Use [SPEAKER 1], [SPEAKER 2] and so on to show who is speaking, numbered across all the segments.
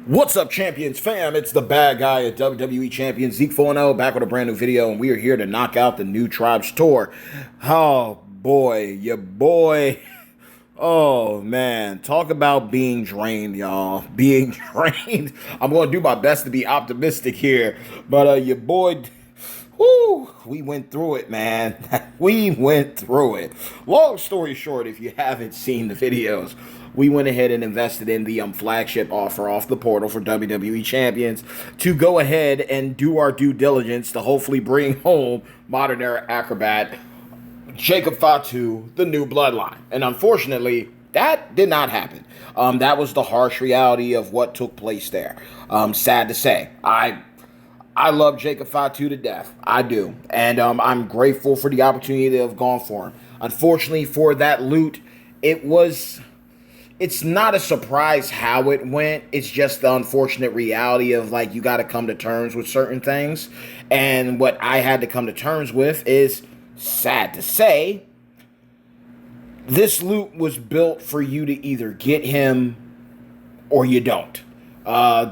[SPEAKER 1] What's up, Champions fam? It's the bad guy at WWE Champion Zeke 4-0 back with a brand new video, and we are here to knock out the New Tribes Tour. Oh boy, your boy. Oh man, talk about being drained, y'all. Being drained. I'm going to do my best to be optimistic here, but your boy. Whoo, we went through it, man. We went through it. Long story short, if you haven't seen the videos, we went ahead and invested in the flagship offer off the portal for WWE Champions to go ahead and do our due diligence to hopefully bring home Modern Era Acrobat Jacob Fatu, the new bloodline. And unfortunately, that did not happen. That was the harsh reality of what took place there. Sad to say. I love Jacob Fatu to death. I do. And I'm grateful for the opportunity to have gone for him. Unfortunately, for that loot, it's not a surprise how it went. It's just the unfortunate reality of, like, you got to come to terms with certain things. And what I had to come to terms with is, sad to say, this loot was built for you to either get him or you don't.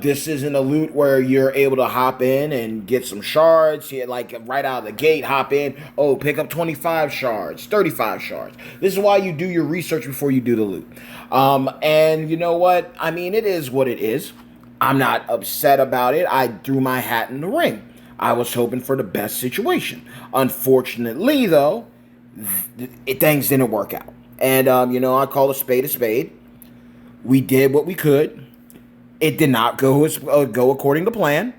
[SPEAKER 1] This isn't a loot where you're able to hop in and get some shards. You, like, right out of the gate, hop in. Oh, pick up 25 shards, 35 shards. This is why you do your research before you do the loot. And you know what? I mean, it is what it is. I'm not upset about it. I threw my hat in the ring. I was hoping for the best situation. Unfortunately, though, things didn't work out. And, I call a spade a spade. We did what we could. It did not go according to plan.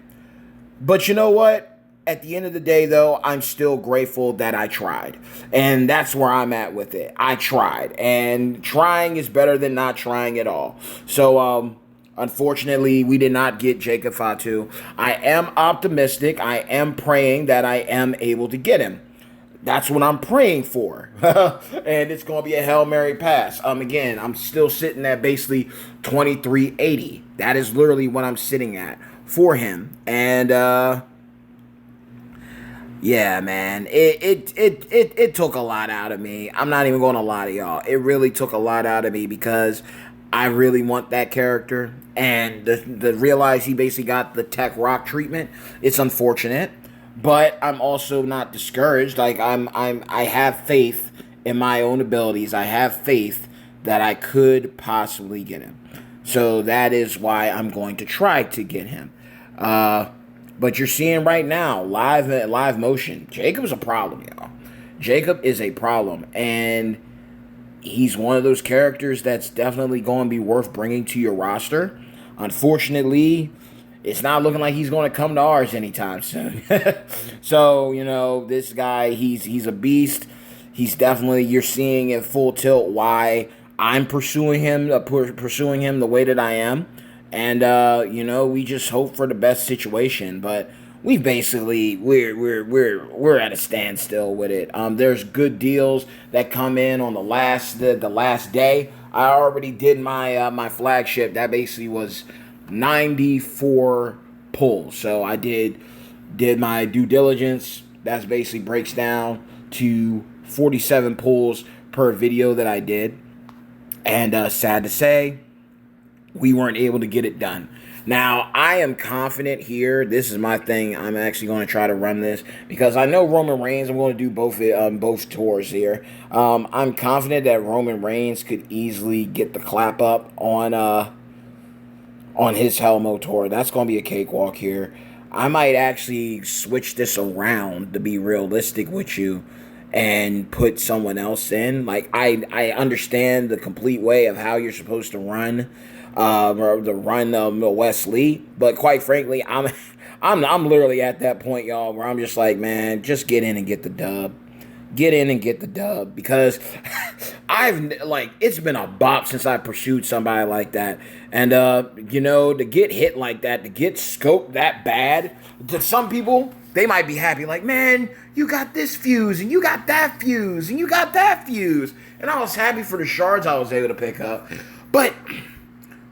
[SPEAKER 1] But you know what? At the end of the day, though, I'm still grateful that I tried. And that's where I'm at with it. I tried. And trying is better than not trying at all. So, unfortunately, we did not get Jacob Fatu. I am optimistic. I am praying that I am able to get him. That's what I'm praying for. And it's going to be a Hail Mary pass. Again, I'm still sitting at basically 2380. That is literally what I'm sitting at for him. And yeah, man, it took a lot out of me. I'm not even going to lie to y'all. It really took a lot out of me because I really want that character. And the realize he basically got the Tech Rock treatment. It's unfortunate. But I'm also not discouraged. Like, I have faith in my own abilities. I have faith that I could possibly get him. So that is why I'm going to try to get him. But you're seeing right now, live motion, Jacob's a problem, y'all. Jacob is a problem. And he's one of those characters that's definitely going to be worth bringing to your roster. Unfortunately, it's not looking like he's going to come to ours anytime soon. So, this guy, he's a beast. He's definitely, you're seeing in full tilt why I'm pursuing him the way that I am. And, we just hope for the best situation. But we basically, we're at a standstill with it. There's good deals that come in on the last day. I already did my flagship. That basically was 94 pulls. So I did my due diligence. That basically breaks down to 47 pulls per video that I did. And sad to say, we weren't able to get it done. Now, I am confident here. This is my thing. I'm actually going to try to run this because I know Roman Reigns. I'm going to do both tours here. I'm confident that Roman Reigns could easily get the clap up on his Helmo tour. That's going to be a cakewalk here. I might actually switch this around to be realistic with you and put someone else in. Like, I understand the complete way of how you're supposed to run Wes Lee, but quite frankly, I'm literally at that point, y'all, where I'm just like, man, just get in and get the dub. Get in and get the dub because it's been a bop since I pursued somebody like that. And, to get hit like that, to get scoped that bad, to some people, they might be happy. Like, man, you got this fuse and you got that fuse and you got that fuse. And I was happy for the shards I was able to pick up. But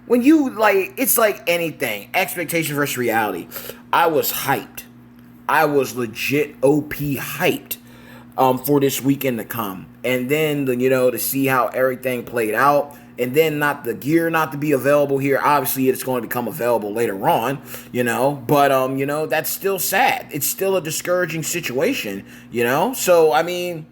[SPEAKER 1] when it's like anything, expectation versus reality. I was hyped. I was legit OP hyped. For this weekend to come. And then, to see how everything played out, and then not the gear not to be available here. Obviously, it's going to become available later on, but that's still sad. It's still a discouraging situation, So I mean,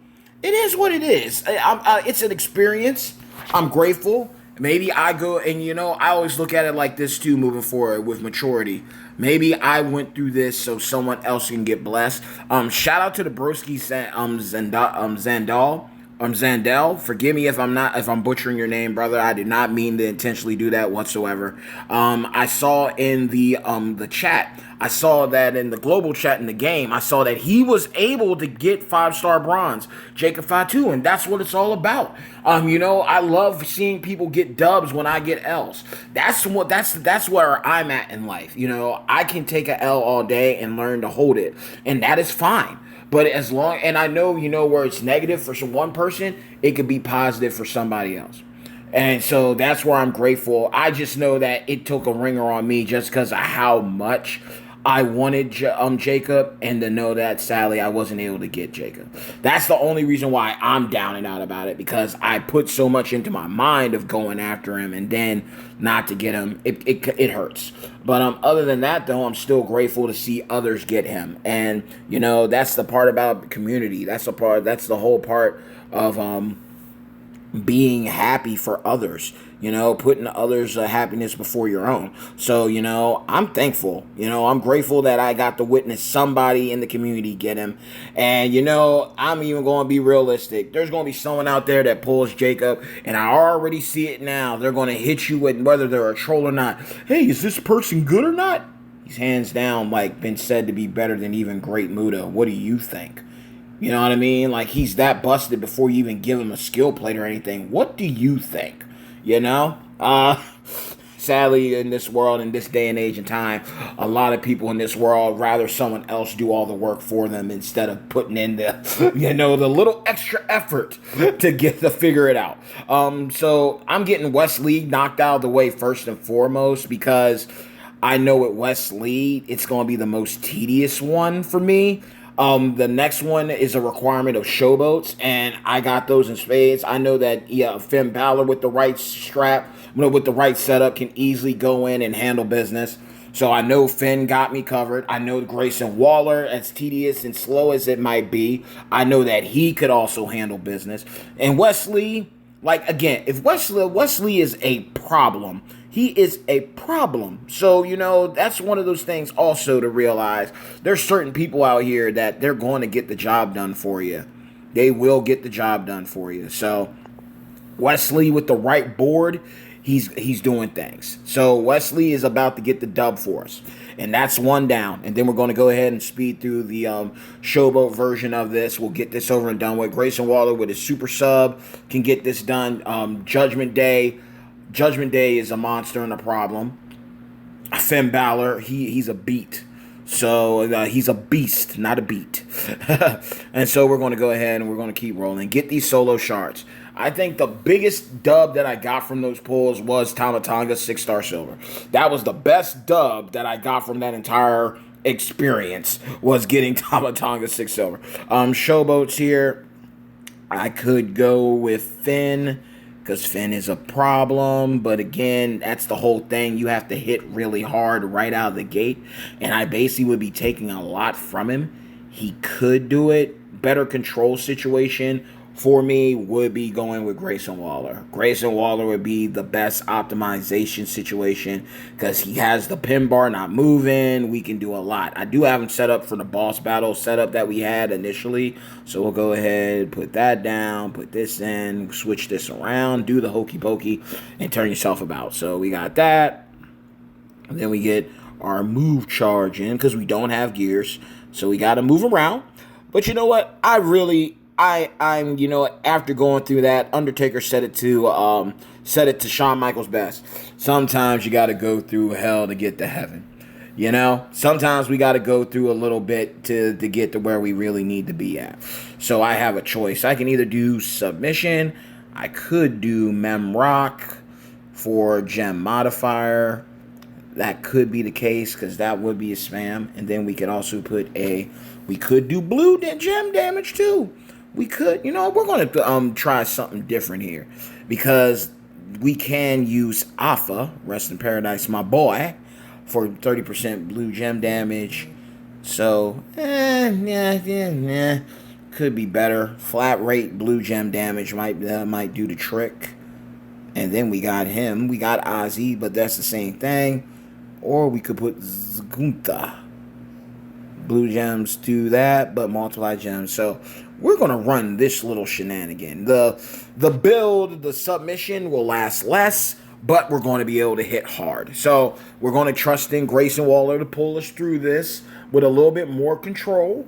[SPEAKER 1] it is what it is. It's an experience. I'm grateful. Maybe I go and I always look at it like this too, moving forward with maturity. Maybe I went through this so someone else can get blessed. Shout out to the broski Zandal. Zandel, forgive me if I'm butchering your name, brother. I did not mean to intentionally do that whatsoever. I saw in the chat, I saw that in the global chat in the game, I saw that he was able to get 5-star bronze, Jacob Fatu, and that's what it's all about. I love seeing people get dubs when I get L's. That's where I'm at in life. I can take a L all day and learn to hold it, and that is fine. But and I know, where it's negative for one person, it could be positive for somebody else. And so that's where I'm grateful. I just know that it took a ringer on me just because of how much I wanted Jacob, and to know that sadly I wasn't able to get Jacob. That's the only reason why I'm down and out about it, because I put so much into my mind of going after him, and then not to get him, it hurts. But other than that, though, I'm still grateful to see others get him, and that's the part about community. That's the whole part of being happy for others, putting others' happiness before your own. So, I'm thankful. I'm grateful that I got to witness somebody in the community get him. And, I'm even going to be realistic. There's going to be someone out there that pulls Jacob, and I already see it now. They're going to hit you with whether they're a troll or not. Hey, is this person good or not? He's hands down, been said to be better than even Great Muda. What do you think? You know what I mean? He's that busted before you even give him a skill plate or anything. What do you think? Sadly, in this world, in this day and age and time, a lot of people in this world rather someone else do all the work for them instead of putting in the, the little extra effort to figure it out. So I'm getting Wesley knocked out of the way first and foremost, because I know with Wesley, it's going to be the most tedious one for me. The next one is a requirement of showboats, and I got those in spades. I know that Finn Balor with the right strap, with the right setup, can easily go in and handle business. So I know Finn got me covered. I know Grayson Waller, as tedious and slow as it might be, I know that he could also handle business. And Wesley, again, if Wesley is a problem. He is a problem. So, that's one of those things also to realize. There's certain people out here that they're going to get the job done for you. They will get the job done for you. So, Wesley with the right board, he's doing things. So, Wesley is about to get the dub for us. And that's one down. And then we're going to go ahead and speed through the showboat version of this. We'll get this over and done with. Grayson Waller with his super sub can get this done. Judgment Day is a monster and a problem. Finn Balor, he's a beat. So he's a beast, not a beat. And so we're going to go ahead and we're going to keep rolling. Get these solo shards. I think the biggest dub that I got from those pulls was Tama Tonga 6-star silver. That was the best dub that I got from that entire experience, was getting Tama Tonga 6 silver. Showboats here. I could go with Finn, because Finn is a problem, but again, that's the whole thing. You have to hit really hard right out of the gate, and I basically would be taking a lot from him. He could do it. Better control situation for me would be going with Grayson Waller. Grayson Waller would be the best optimization situation because he has the pin bar not moving. We can do a lot. I do have him set up for the boss battle setup that we had initially. So we'll go ahead, put that down, put this in, switch this around, do the hokey pokey, and turn yourself about. So we got that. And then we get our move charge in because we don't have gears. So we got to move around. But you know what? I'm after going through that, Undertaker said it to Shawn Michaels best. Sometimes you got to go through hell to get to heaven. Sometimes we got to go through a little bit to get to where we really need to be at. So I have a choice. I can either do submission. I could do Mem Rock for gem modifier. That could be the case because that would be a spam. And then we could also we could do blue gem damage too. We could, we're going to try something different here because we can use Alpha, rest in paradise, my boy, for 30% blue gem damage. So, yeah, could be better. Flat rate blue gem damage might do the trick. And then we got him. We got Ozzy, but that's the same thing. Or we could put Zguntha. Blue gems do that, but multiply gems. So we're gonna run this little shenanigan. The build, the submission will last less, but we're going to be able to hit hard. So we're going to trust in Grayson Waller to pull us through this with a little bit more control.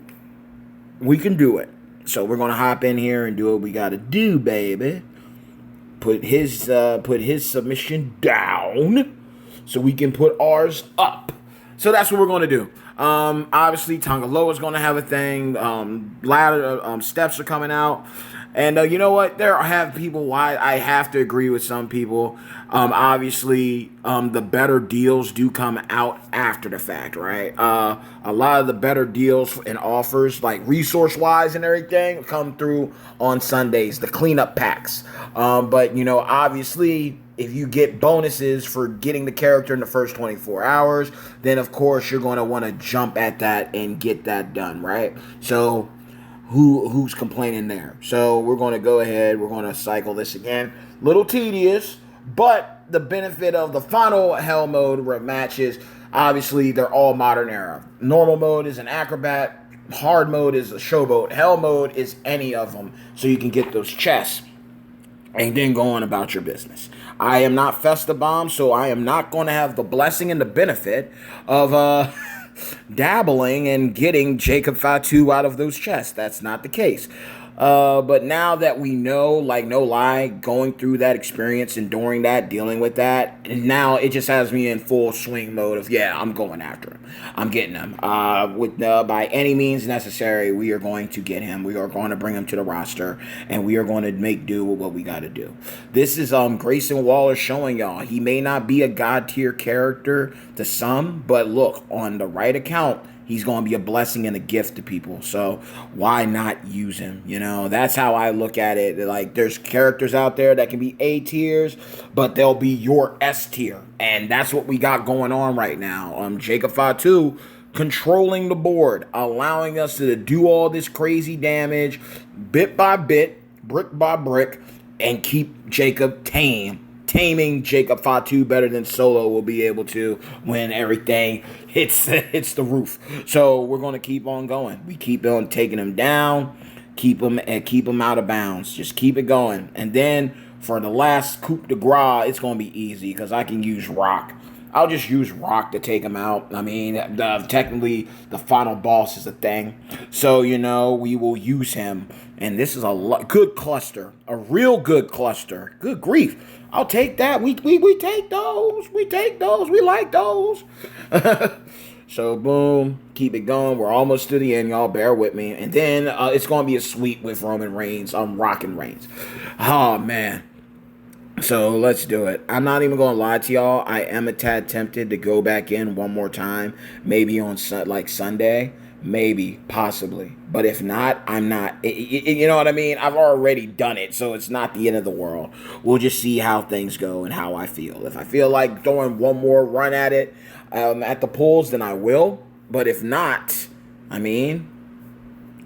[SPEAKER 1] We can do it. So we're going to hop in here and do what we got to do, baby. Put his submission down so we can put ours up. So that's what we're going to do. Obviously, Tongaloa is going to have a thing. Ladder steps are coming out. And you know what? There have people, why I have to agree with some people. Obviously, the better deals do come out after the fact, right? A lot of the better deals and offers, like resource-wise and everything, come through on Sundays, the cleanup packs. But, you know, obviously, if you get bonuses for getting the character in the first 24 hours, then, of course, you're going to want to jump at that and get that done, right? So who's complaining there? So we're going to go ahead. We're going to cycle this again. Little tedious, but the benefit of the final Hell mode matches, obviously, they're all modern era. Normal mode is an acrobat. Hard mode is a showboat. Hell mode is any of them, so you can get those chests and then go on about your business. I am not Festa Bomb, so I am not going to have the blessing and the benefit of dabbling and getting Jacob Fatu out of those chests. That's not the case. But now that we know, like, no lie, going through that experience, enduring that, dealing with that, and now it just has me in full swing mode of, yeah, I'm going after him. I'm getting him. By any means necessary, we are going to get him. We are going to bring him to the roster, and we are going to make do with what we got to do. This is Grayson Waller showing y'all he may not be a god tier character to some, but look, on the right account, he's going to be a blessing and a gift to people. So why not use him? You know, that's how I look at it. Like, there's characters out there that can be A tiers, but they'll be your S tier. And that's what we got going on right now. Jacob Fatu controlling the board, allowing us to do all this crazy damage bit by bit, brick by brick, and keep Jacob taming Jacob Fatu better than Solo will be able to when everything hits the roof. So we're going to keep on going. We keep on taking him down, keep him out of bounds. Just keep it going. And then for the last coup de grace, it's going to be easy because I can use Rock. I'll just use Rock to take him out. I mean, technically, the final boss is a thing. So, you know, we will use him. And this is a good cluster. A real good cluster. Good grief. I'll take that. We take those. We take those. We like those. So, boom. Keep it going. We're almost to the end, y'all. Bear with me. And then it's going to be a sweep with Roman Reigns. Rockin' Reigns. Oh, man. So let's do it. I'm not even going to lie to y'all. I am a tad tempted to go back in one more time. Maybe on Sunday. Maybe. Possibly. But if not, I'm not. You know what I mean? I've already done it. So it's not the end of the world. We'll just see how things go and how I feel. If I feel like throwing one more run at it at the polls, then I will. But if not, I mean,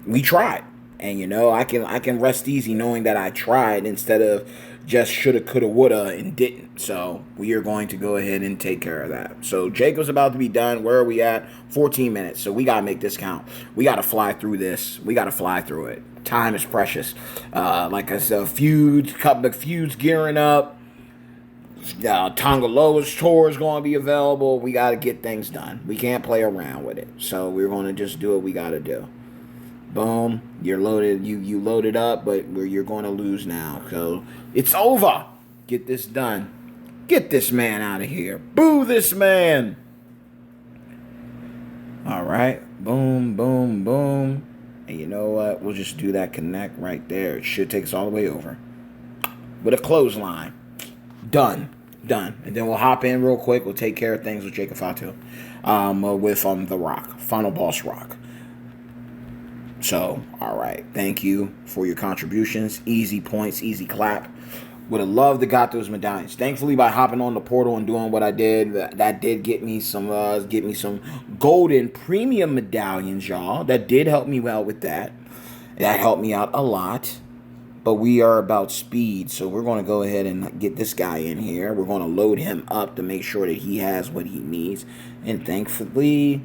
[SPEAKER 1] we tried. And, you know, I can rest easy knowing that I tried instead of just shoulda, coulda, woulda, and didn't. So we are going to go ahead and take care of that. So Jacob's about to be done. Where are we at? 14 minutes. So we got to make this count. We got to fly through this. We got to fly through it. Time is precious. Like I said, couple of feuds gearing up. Tongaloa's tour is going to be available. We got to get things done. We can't play around with it. So we're going to just do what we got to do. Boom, you're loaded. You loaded up, but you're going to lose now. So it's over. Get this done. Get this man out of here. Boo this man. All right. Boom, boom, boom. And you know what? We'll just do that connect right there. It should take us all the way over. With a clothesline. Done. And then we'll hop in real quick. We'll take care of things with Jacob Fatu. With The Rock. Final Boss Rock. So, all right. Thank you for your contributions. Easy points, easy clap. Would have loved to got those medallions. Thankfully, by hopping on the portal and doing what I did, that did get me some golden premium medallions, y'all. That did help me out with that. That helped me out a lot. But we are about speed, so we're going to go ahead and get this guy in here. We're going to load him up to make sure that he has what he needs. And thankfully,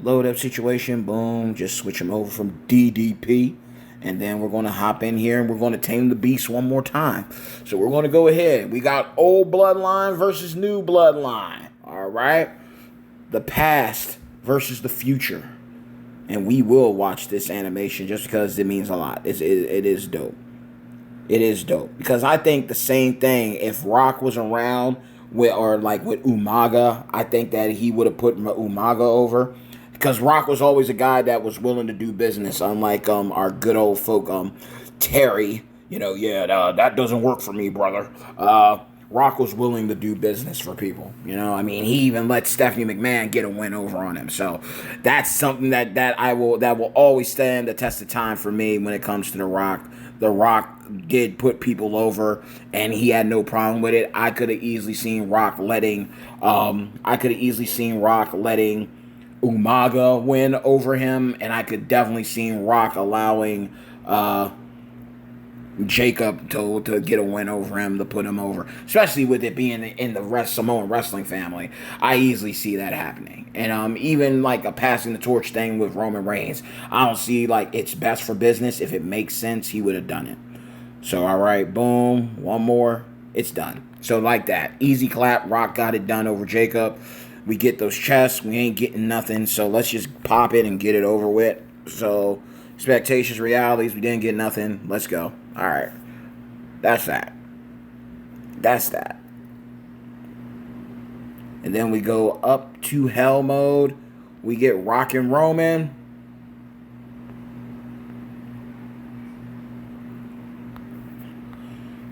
[SPEAKER 1] load up situation, boom, just switch him over from DDP. And then we're going to hop in here and we're going to tame the beast one more time. So we're going to go ahead. We got old bloodline versus new bloodline. All right. The past versus the future. And we will watch this animation just because it means a lot. It is dope. It is dope. Because I think the same thing, if Rock was around with Umaga, I think that he would have put Umaga over. Because Rock was always a guy that was willing to do business, unlike our good old folk, Terry. That doesn't work for me, brother. Rock was willing to do business for people. I mean, he even let Stephanie McMahon get a win over on him. So that's something that will always stand the test of time for me when it comes to The Rock. The Rock did put people over, and he had no problem with it. I could have easily seen Rock letting Umaga win over him, and I could definitely see Rock allowing Jacob to get a win over him, to put him over, especially with it being in the Samoan wrestling family. I easily see that happening. And even like a passing the torch thing with Roman Reigns, I don't see like it's best for business. If it makes sense, he would have done it. So all right, boom, one more, it's done. So like that, easy clap. Rock got it done over Jacob. We get those chests. We ain't getting nothing, so let's just pop it and get it over with. So, expectations, realities, we didn't get nothing. Let's go. All right. That's that. That's that. And then we go up to hell mode. We get Rock and Roman.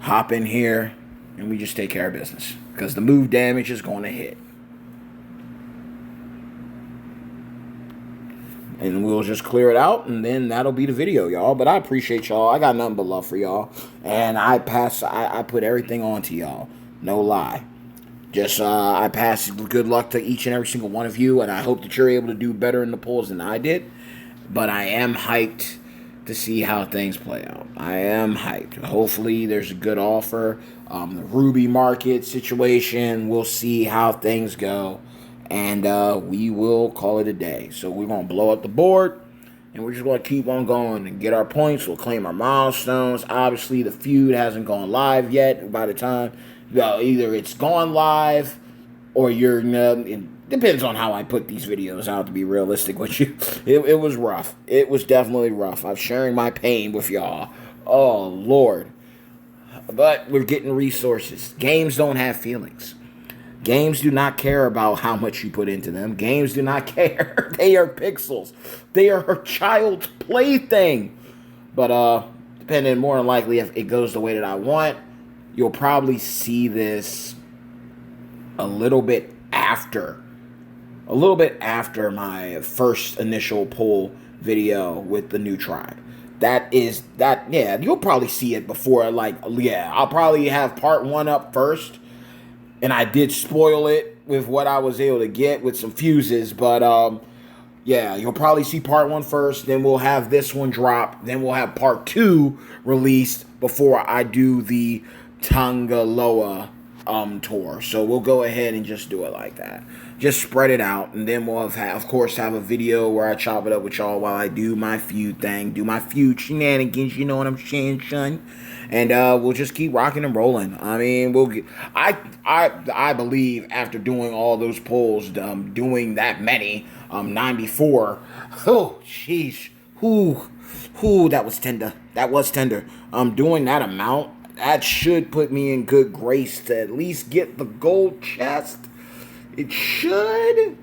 [SPEAKER 1] Hop in here, and we just take care of business. Because the move damage is going to hit. And we'll just clear it out, and then that'll be the video, y'all. But I appreciate y'all. I got nothing but love for y'all. And I put everything on to y'all. No lie. Just, I pass good luck to each and every single one of you. And I hope that you're able to do better in the polls than I did. But I am hyped to see how things play out. I am hyped. Hopefully there's a good offer. The Ruby market situation, we'll see how things go. And we will call it a day. So we're going to blow up the board. And we're just going to keep on going and get our points. We'll claim our milestones. Obviously, the feud hasn't gone live yet. By the time, either it's gone live or you're... it depends on how I put these videos out, to be realistic with you. It was rough. It was definitely rough. I'm sharing my pain with y'all. Oh, Lord. But we're getting resources. Games don't have feelings. Games do not care about how much you put into them. Games do not care. They are pixels. They are her child's plaything. But depending, more than likely, if it goes the way that I want, you'll probably see this a little bit after my first initial poll video with the new tribe. You'll probably see it before, I'll probably have part 1 up first. And I did spoil it with what I was able to get with some fuses. But, you'll probably see part 1 first. Then we'll have this one drop. Then we'll have part 2 released before I do the Tangaloa tour. So we'll go ahead and just do it like that. Just spread it out. And then we'll have a video where I chop it up with y'all while I do my feud thing. Do my feud shenanigans. You know what I'm saying, son? And we'll just keep rocking and rolling. I mean, I believe after doing all those polls, doing that many, 94. Oh, jeez. Whoo, that was tender. That was tender. Doing that amount, that should put me in good grace to at least get the gold chest. It should.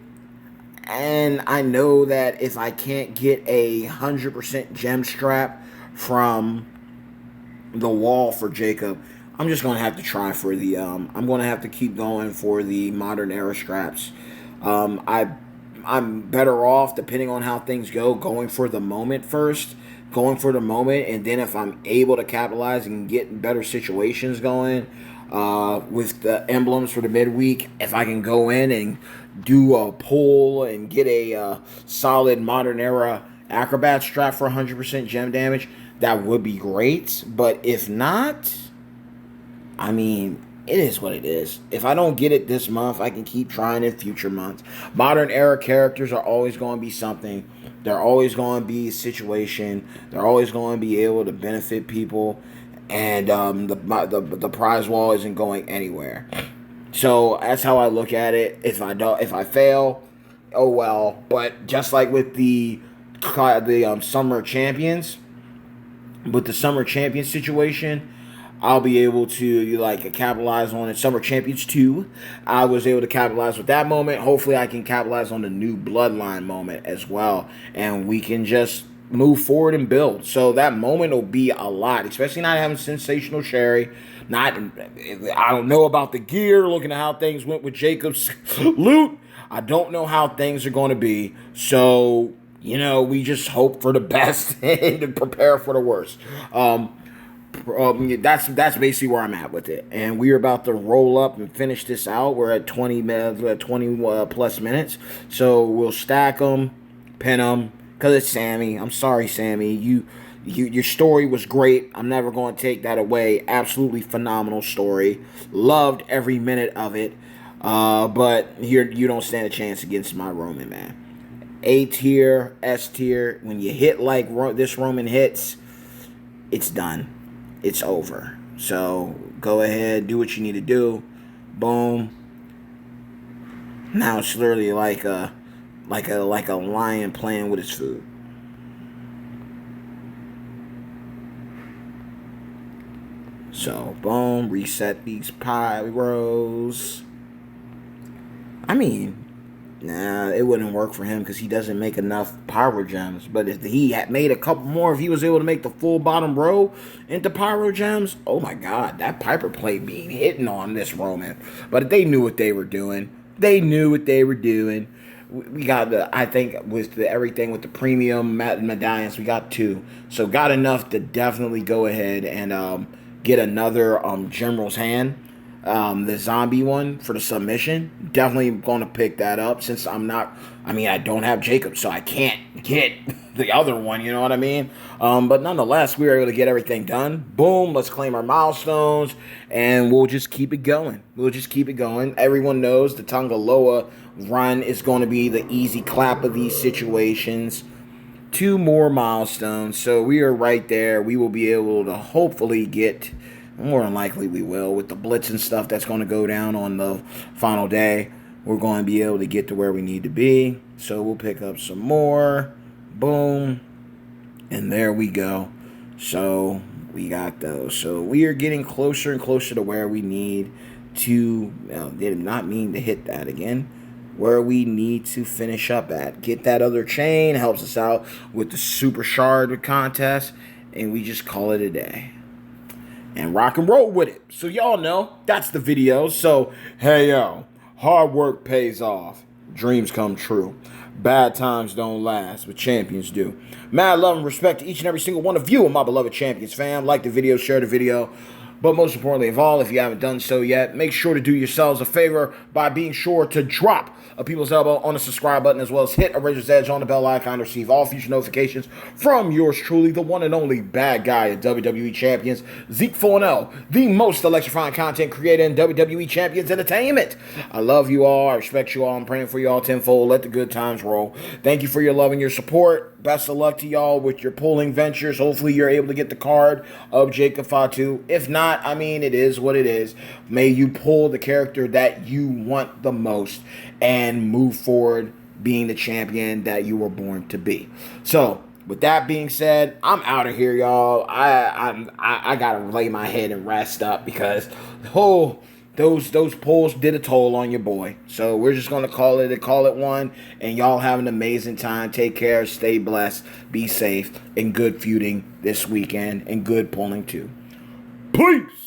[SPEAKER 1] And I know that if I can't get 100% gem strap from the wall for Jacob, I'm just gonna have to try for the I'm gonna have to keep going for the modern era straps. I'm better off, depending on how things go, going for the moment first, going for the moment, and then if I'm able to capitalize and get better situations going with the emblems for the midweek, if I can go in and do a pull and get a solid modern era acrobat strap for 100% gem damage, that would be great. But if not, I mean, it is what it is. If I don't get it this month, I can keep trying in future months. Modern era characters are always going to be something. They're always going to be a situation. They're always going to be able to benefit people, and the prize wall isn't going anywhere. So that's how I look at it. If I fail, oh well. But just like with the summer champions, with the summer champion situation, I'll be able to capitalize on it. Summer Champions 2, I was able to capitalize with that moment. Hopefully I can capitalize on the new Bloodline moment as well. And we can just move forward and build. So that moment will be a lot, especially not having Sensational Sherry. I don't know about the gear, looking at how things went with Jacob's loot. I don't know how things are going to be. So, we just hope for the best and prepare for the worst. That's basically where I'm at with it, and we're about to roll up and finish this out. We're at 20 plus minutes, so we'll stack them, pin them, because it's Sammy. I'm sorry, Sammy. Your story was great. I'm never going to take that away. Absolutely phenomenal story. Loved every minute of it. But you don't stand a chance against my Roman, man. A tier, S tier. When you hit like this Roman hits, it's done. It's over. So go ahead, do what you need to do. Boom. Now it's literally like a lion playing with its food. So boom, reset these pyros. I mean, nah, it wouldn't work for him because he doesn't make enough pyro gems. But if he had made a couple more, if he was able to make the full bottom row into pyro gems, oh my God, that Piper play being hitting on this Roman. But they knew what they were doing. We got I think with everything with the premium medallions, we got 2. So got enough to definitely go ahead and get another General's Hand. The zombie one for the submission, definitely going to pick that up since I don't have Jacob, so I can't get the other one, you know what I mean? But nonetheless, we were able to get everything done. Boom, let's claim our milestones, and we'll just keep it going. Everyone knows the Tongaloa run is going to be the easy clap of these situations. 2 more milestones, so we are right there. We will be able to hopefully get... More than likely we will. With the blitz and stuff that's going to go down on the final day, we're going to be able to get to where we need to be. So we'll pick up some more. Boom. And there we go. So we got those. So we are getting closer and closer to where we need to... did not mean to hit that again. Where we need to finish up at. Get that other chain. Helps us out with the Super Shard contest. And we just call it a day. And rock and roll with it. So y'all know, that's the video. So, hey yo, hard work pays off. Dreams come true. Bad times don't last, but champions do. Mad love and respect to each and every single one of you, my beloved champions fam. Like the video, share the video. But most importantly of all, if you haven't done so yet, make sure to do yourselves a favor by being sure to drop a people's elbow on the subscribe button, as well as hit a razor's edge on the bell icon to receive all future notifications from yours truly, the one and only bad guy of WWE Champions, Zeke 4-0, the most electrifying content creator in WWE Champions Entertainment. I love you all. I respect you all. I'm praying for you all tenfold. Let the good times roll. Thank you for your love and your support. Best of luck to y'all with your pulling ventures. Hopefully you're able to get the card of Jacob Fatu. If not, it is what it is. May you pull the character that you want the most and move forward being the champion that you were born to be. So, with that being said, I'm out of here, y'all. I gotta lay my head and rest up because those pulls did a toll on your boy. So we're just gonna call it one. And y'all have an amazing time. Take care, stay blessed, be safe, and good feuding this weekend, and good pulling too. Peace.